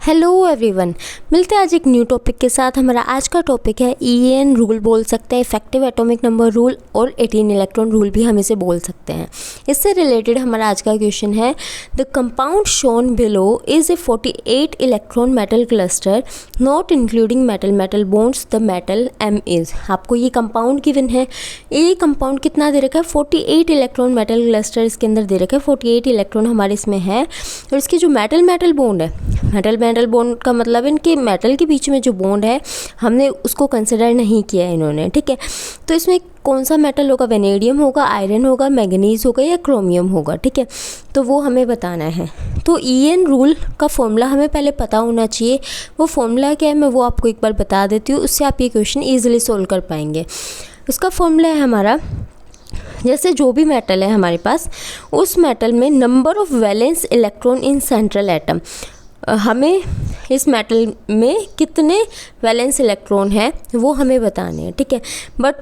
Hello everyone, मिलते हैं आज एक न्यू टॉपिक के साथ। हमारा आज का टॉपिक है ईएन रूल बोल सकते हैं, इफेक्टिव एटॉमिक नंबर रूल, और 18 इलेक्ट्रॉन रूल भी हम इसे बोल सकते हैं। इससे रिलेटेड हमारा आज का क्वेश्चन है, the compound shown below is a 48 electron metal cluster not including metal bonds, the metal M is. आपको ये कंपाउंड गिवन है, ये कंपाउंड कितना दे रखा है, 48 इलेक्ट्रॉन मेटल क्लस्टर इसके अंदर दे रखा है, 48 इलेक्ट्रॉन हमारे इसमें है। और इसकी जो मेटल बॉन्ड है, मेटल बॉन्ड का मतलब इनके मेटल के बीच में जो बॉन्ड है हमने उसको कंसिडर नहीं किया है इन्होंने, ठीक है। तो इसमें कौन सा मेटल होगा, वेनेडियम होगा, आयरन होगा, मैग्नीज होगा या क्रोमियम होगा, ठीक है। तो वो हमें बताना है। तो ईएन रूल का फॉर्मूला हमें पहले पता होना चाहिए। वो फॉर्मूला क्या है मैं वो आपको एक बार बता देती हूँ, उससे आप ये क्वेश्चन ईजिली सोल्व कर पाएंगे। उसका फॉर्मूला है हमारा, जैसे जो भी मेटल है हमारे पास, उस मेटल में number of valence electron in central atom, हमें इस मेटल में कितने वैलेंस इलेक्ट्रॉन हैं वो हमें बताने हैं, ठीक है। बट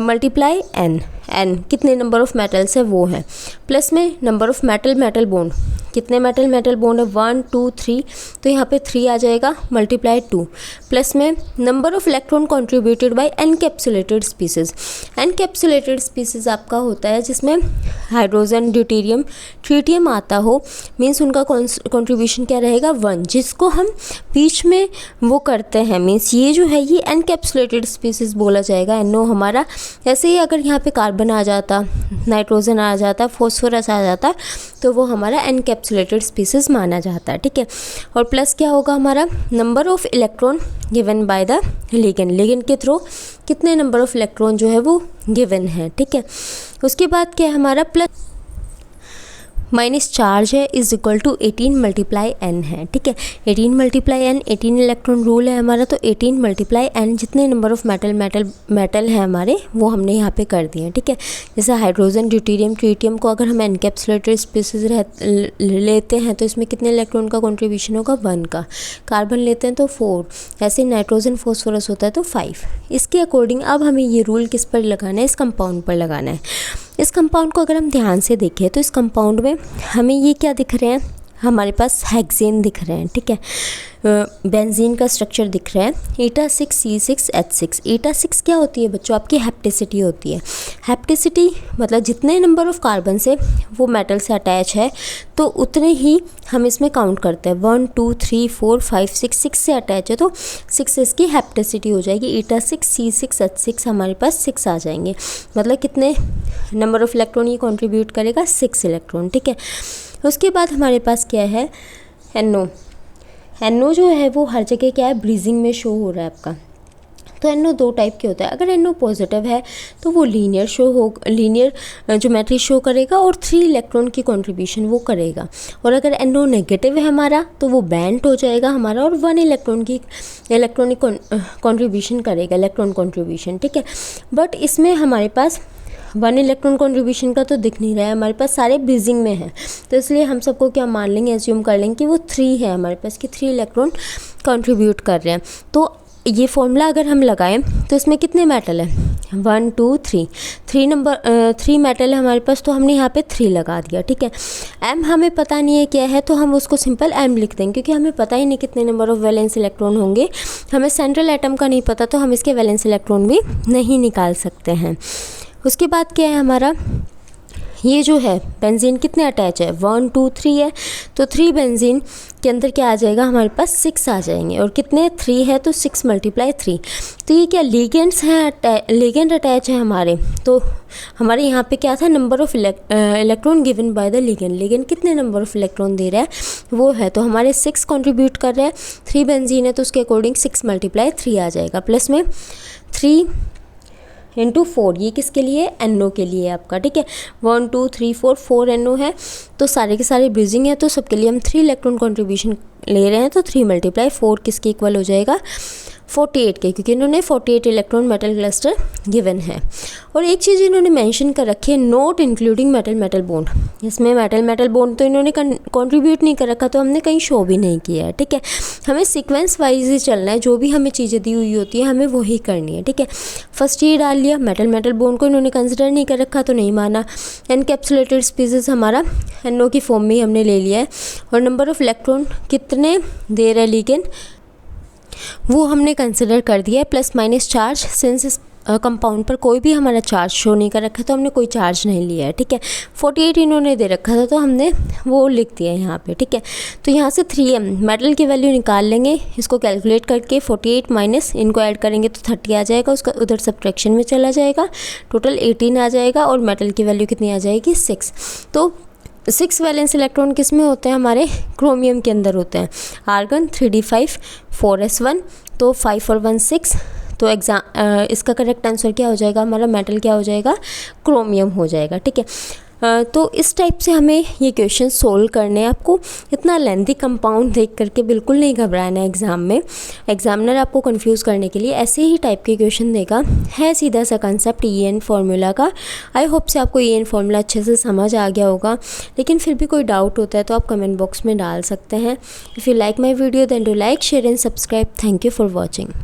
मल्टीप्लाई एन कितने नंबर ऑफ मेटल्स है वो है, प्लस में नंबर ऑफ मेटल बॉन्ड, कितने मेटल बॉन्ड है 1 2 3, तो यहाँ पे 3 आ जाएगा, मल्टीप्लाई 2, प्लस में number of electron contributed bye encapsulated species. Encapsulated species आपका होता है जिसमें हाइड्रोजन, ड्यूटेरियम, ट्रिटियम आता हो, मीन्स उनका कंट्रीब्यूशन क्या रहेगा 1, जिसको हम बीच में वो करते हैं, मीन्स ये जो है ये एनकैप्सुलेटेड स्पीसीज बोला जाएगा। NO हमारा, जैसे ही अगर यहाँ पे कार्बन आ जाता, नाइट्रोजन आ जाता, फॉस्फोरस आ जाता, तो वो हमारा एनकैप्सुलेटेड स्पीसीज माना जाता है, ठीक है। और प्लस क्या होगा हमारा, number of electron given by the ligand के थ्रू कितने नंबर ऑफ इलेक्ट्रॉन जो है वो गिवन है, ठीक है। उसके बाद क्या है हमारा, प्लस माइनस चार्ज है is equal to 18 multiply N है, ठीक है। 18 मल्टीप्लाई एन, 18 इलेक्ट्रॉन रूल है हमारा, तो 18 मल्टीप्लाई एन, जितने नंबर ऑफ मेटल है हमारे वो हमने यहाँ पे कर दिए, ठीक है। जैसे हाइड्रोजन, ड्यूटेरियम, ट्रिटियम को अगर हम एनकैप्सुलेटेड स्पीसीज लेते हैं तो इसमें कितने इलेक्ट्रॉन का कॉन्ट्रीब्यूशन होगा 1 का, कार्बन लेते हैं तो 4, ऐसे नाइट्रोजन फॉस्फोरस होता है तो 5। इसके अकॉर्डिंग अब हमें ये रूल किस पर लगाना है, इस कंपाउंड पर लगाना है। इस कंपाउंड को अगर हम ध्यान से देखें तो इस कंपाउंड में हमें ये क्या दिख रहे हैं, हमारे पास हेक्सेन दिख रहे हैं, ठीक है। बेंजीन का स्ट्रक्चर दिख रहा है, eta6C6H6। eta6 क्या होती है बच्चों, आपकी हैप्टिसिटी होती है। हैप्टिसिटी मतलब जितने नंबर ऑफ कार्बन से वो मेटल से अटैच है तो उतने ही हम इसमें काउंट करते हैं, 1 2 3 4 5 6 से अटैच है तो 6 इसकी हैप्टिसिटी हो जाएगी। eta6C6H6 हमारे पास 6 आ जाएंगे, मतलब कितने नंबर ऑफ इलेक्ट्रॉन ये कॉन्ट्रीब्यूट करेगा, 6 इलेक्ट्रॉन, ठीक है। उसके बाद हमारे पास क्या है, NO जो है वो हर जगह क्या है, ब्रीजिंग में शो हो रहा है आपका। तो NO 2 टाइप के होता है। अगर NO पॉजिटिव है तो वो लीनियर ज्योमेट्री शो करेगा और 3 इलेक्ट्रॉन की कंट्रीब्यूशन वो करेगा। और अगर NO नेगेटिव है हमारा तो वो बैंड हो जाएगा हमारा और 1 इलेक्ट्रॉन की इलेक्ट्रॉनिक कंट्रीब्यूशन करेगा, इलेक्ट्रॉन कंट्रीब्यूशन, ठीक है। बट इसमें हमारे पास 1 इलेक्ट्रॉन कंट्रीब्यूशन का तो दिख नहीं रहा है, हमारे पास सारे ब्रीजिंग में है, तो इसलिए हम सबको क्या मान लेंगे, एज्यूम कर लेंगे कि वो 3 है हमारे पास, कि 3 इलेक्ट्रॉन कंट्रीब्यूट कर रहे हैं। तो ये फॉर्मूला अगर हम लगाएं तो इसमें कितने मेटल है, 1 2 3, 3 मेटल है हमारे पास, तो हमने यहाँ पे 3 लगा दिया, ठीक है। M हमें पता नहीं है क्या है तो हम उसको सिंपल M लिख देंगे, क्योंकि हमें पता ही नहीं कितने नंबर ऑफ वैलेंस इलेक्ट्रॉन होंगे, हमें सेंट्रल एटम का नहीं पता तो हम इसके वैलेंस इलेक्ट्रॉन भी नहीं निकाल सकते हैं। उसके बाद क्या है हमारा, ये जो है बेंजीन कितने अटैच है, 1 2 3 है, तो 3 बेंजीन के अंदर क्या आ जाएगा हमारे पास, 6 आ जाएंगे। और कितने 3 है तो 6 मल्टीप्लाई 3, तो ये क्या लिगेंड्स हैं, लिगेंड अटैच है हमारे। तो हमारे यहाँ पे क्या था, number of electron given by the ligand कितने नंबर ऑफ इलेक्ट्रॉन दे रहा है वो है, तो हमारे 6 कंट्रीब्यूट कर रहे हैं, 3 बेंजीन है तो उसके अकॉर्डिंग 6 मल्टीप्लाई 3 आ जाएगा, प्लस में 3 इंटू 4, ये किसके लिए, NO के लिए आपका, ठीक है। 1 2 3 4 NO है, तो सारे के सारे ब्रीजिंग है तो सबके लिए हम 3 इलेक्ट्रॉन कंट्रीब्यूशन ले रहे हैं, तो 3 मल्टीप्लाई 4 किसके इक्वल हो जाएगा, 48 के, क्योंकि इन्होंने 48 इलेक्ट्रॉन मेटल क्लस्टर गिवन है। और एक चीज़ इन्होंने मेंशन कर रखी है, note including metal metal bond. इसमें मेटल मेटल बॉन्ड तो इन्होंने कंट्रीब्यूट नहीं कर रखा, तो हमने कहीं शो भी नहीं किया है, ठीक है। हमें सीक्वेंस वाइज ही चलना है, जो भी हमें चीज़ें दी हुई होती है हमें वही करनी है, ठीक है। फर्स्ट ये डाल लिया, मेटल मेटल बॉन्ड को इन्होंने कंसिडर नहीं कर रखा तो नहीं माना। एनकैप्सुलेटेड स्पीसीज हमारा NO की फॉर्म में ही हमने ले लिया है। और नंबर ऑफ इलेक्ट्रॉन कितने दे रहे लिगेंड वो हमने कंसिडर कर दिया है, प्लस माइनस चार्ज। सिंस इस कंपाउंड पर कोई भी हमारा चार्ज शो नहीं कर रखा तो हमने कोई चार्ज नहीं लिया है, ठीक है। 48 इन्होंने दे रखा था तो हमने वो लिख दिया है यहाँ पे, ठीक है। तो यहाँ से 3m मेटल की वैल्यू निकाल लेंगे, इसको कैलकुलेट करके 48 माइनस इनको ऐड करेंगे तो 30 आ जाएगा, उसका उधर सब्ट्रैक्शन में चला जाएगा, टोटल 18 आ जाएगा। और मेटल की वैल्यू कितनी आ जाएगी 6। तो 6 वैलेंस इलेक्ट्रॉन किस में होते हैं, हमारे क्रोमियम के अंदर होते हैं। आर्गन 3d5 4s1, तो 5 और 1 6। तो इसका करेक्ट आंसर क्या हो जाएगा, हमारा मेटल क्या हो जाएगा, क्रोमियम हो जाएगा, ठीक है। तो इस टाइप से हमें ये क्वेश्चन सोल्व करने हैं। आपको इतना लेंथी कंपाउंड देख करके बिल्कुल नहीं घबराना है एग्ज़ाम में। एग्जामिनर आपको कंफ्यूज करने के लिए ऐसे ही टाइप के क्वेश्चन देगा, है सीधा सा कंसेप्ट EN फार्मूला का। आई होप से आपको EN फार्मूला अच्छे से समझ आ गया होगा, लेकिन फिर भी कोई डाउट होता है तो आप कमेंट बॉक्स में डाल सकते हैं। If you like my video then do like share and subscribe. Thank you for watching.